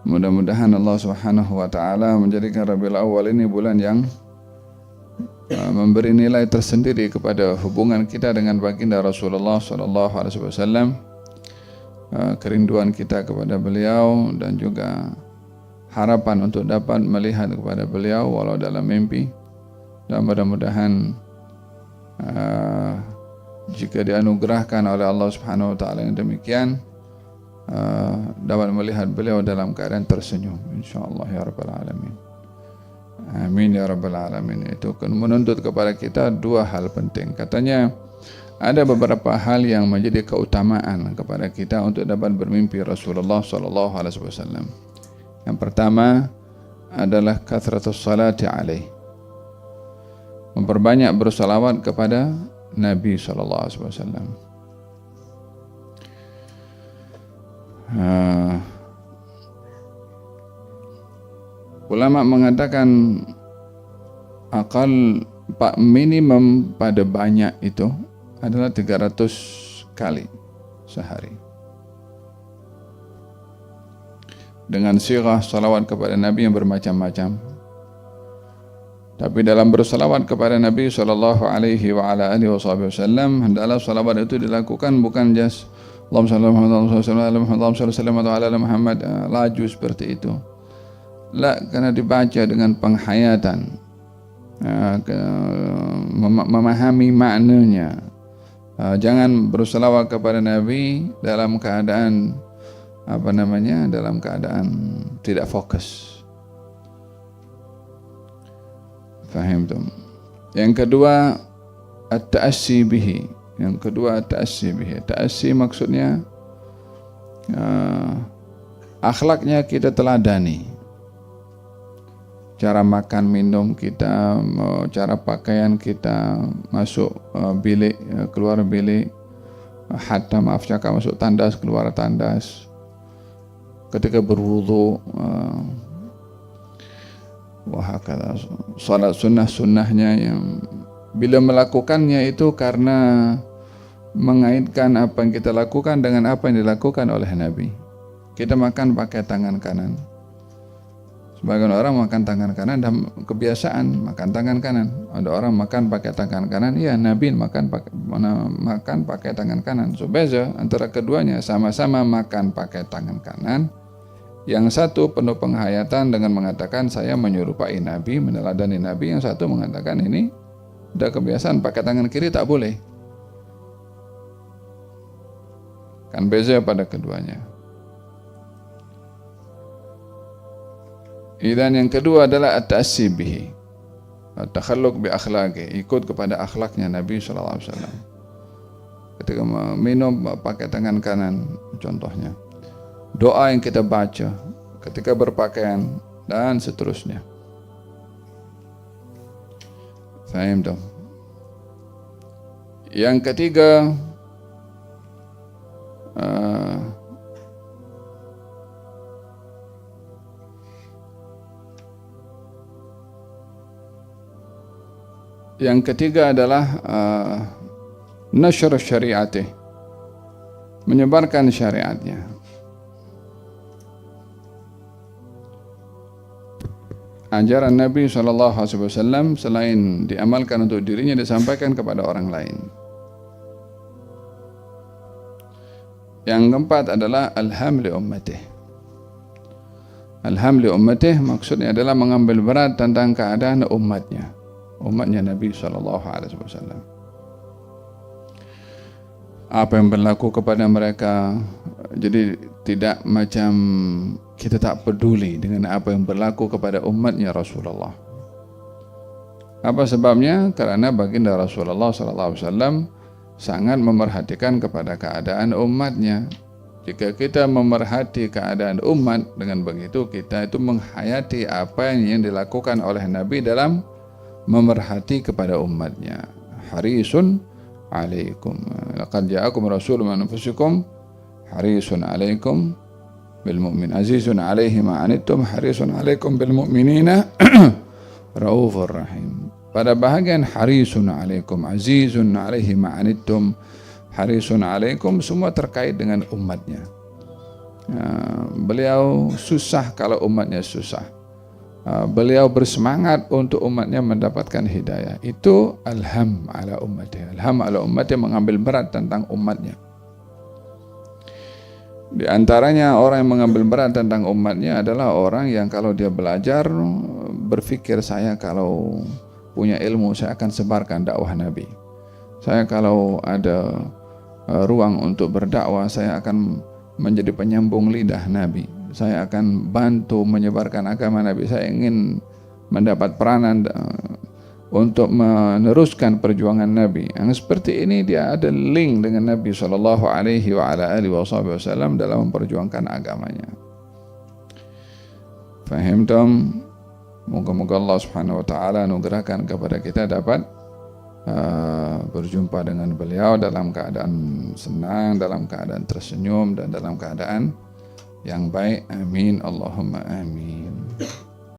Mudah-mudahan Allah Subhanahu wa taala menjadikan Rabiul Awal ini bulan yang memberi nilai tersendiri kepada hubungan kita dengan baginda Rasulullah sallallahu alaihi wasallam, kerinduan kita kepada beliau dan juga harapan untuk dapat melihat kepada beliau walau dalam mimpi. Dan mudah-mudahan jika dianugerahkan oleh Allah Subhanahu wa taala yang demikian, dapat melihat beliau dalam keadaan tersenyum, insyaallah ya rabbal alamin. Amin ya rabbal alamin. Itu menuntut kepada kita dua hal penting. Katanya ada beberapa hal yang menjadi keutamaan kepada kita untuk dapat bermimpi Rasulullah sallallahu alaihi wasallam. Yang pertama adalah kathratus salati alaih, memperbanyak bersalawat kepada Nabi sallallahu alaihi wasallam. Ulama mengatakan akal minimum pada banyak itu adalah 300 kali sehari. Dengan sirah salawat kepada Nabi yang bermacam-macam. Tapi dalam bersalawat kepada Nabi sallallahu alaihi wa ala alihi wasallam, hendaklah salawat itu dilakukan bukan just Allahumma salli ala Muhammad laju seperti itu. La, karena dibaca dengan penghayatan, memahami maknanya. Jangan bersalawat kepada Nabi dalam keadaan dalam keadaan tidak fokus. Faham tuh? Yang kedua at-ta'assi bihi. Ta'assi maksudnya akhlaknya kita teladani. Cara makan minum kita, cara pakaian kita, masuk bilik, keluar bilik, hatta cakap masuk tandas, keluar tandas, ketika berwudu, salat sunnahnya yang bila melakukannya itu karena mengaitkan apa yang kita lakukan dengan apa yang dilakukan oleh Nabi. Kita makan pakai tangan kanan. Sebagian orang makan tangan kanan dan kebiasaan makan tangan kanan. Ada orang makan pakai tangan kanan, iya Nabi makan pakai tangan kanan. So beza antara keduanya, sama-sama makan pakai tangan kanan. Yang satu penuh penghayatan dengan mengatakan saya menyerupai Nabi, meneladani Nabi. Yang satu mengatakan ini udah kebiasaan pakai tangan kiri tak boleh. Kan beza pada keduanya. Dan yang kedua adalah at-ta'assi bihi, at-takhalluq bi akhlaqi, ikut kepada akhlaknya Nabi sallallahu alaihi wasallam. Ketika minum pakai tangan kanan contohnya. Doa yang kita baca ketika berpakaian dan seterusnya. Faham dong? Yang ketiga adalah nashr syariatih, menyebarkan syariatnya. Ajaran Nabi SAW selain diamalkan untuk dirinya, disampaikan kepada orang lain. Yang keempat adalah alham li ummatih. Alham li ummatih maksudnya adalah mengambil berat tentang keadaan umatnya Nabi SAW. Apa yang berlaku kepada mereka, jadi tidak macam kita tak peduli dengan apa yang berlaku kepada umatnya Rasulullah. Apa sebabnya? Karena baginda Rasulullah SAW sangat memerhatikan kepada keadaan umatnya. Jika kita memerhati keadaan umat, dengan begitu kita itu menghayati apa yang dilakukan oleh Nabi dalam memerhati kepada umatnya. Harisun alaikum, laqad ja'akum rasulun min anfusikum harisun alaikum bil mu'min azizun alaihi ma anittum harisun alaikum bil mu'minina raufur rahim. Pada bahagian harisun alaikum, azizun alaihi ma anittum, harisun alaikum, semua terkait dengan umatnya. Beliau susah kalau umatnya susah. Beliau bersemangat untuk umatnya mendapatkan hidayah. Itu alham ala umatnya. Alham ala umatnya, mengambil berat tentang umatnya. Di antaranya orang yang mengambil berat tentang umatnya adalah orang yang kalau dia belajar berpikir, saya kalau punya ilmu saya akan sebarkan dakwah Nabi. Saya kalau ada ruang untuk berdakwah, saya akan menjadi penyambung lidah Nabi. Saya akan bantu menyebarkan agama Nabi. Saya ingin mendapat peranan untuk meneruskan perjuangan Nabi. Yang seperti ini dia ada link dengan Nabi SAW dalam memperjuangkan agamanya. Fahimtum? Moga-moga Allah Subhanahu wa taala anugerahkan kepada kita dapat berjumpa dengan beliau dalam keadaan senang, dalam keadaan tersenyum, dan dalam keadaan yang baik. Amin Allahumma amin.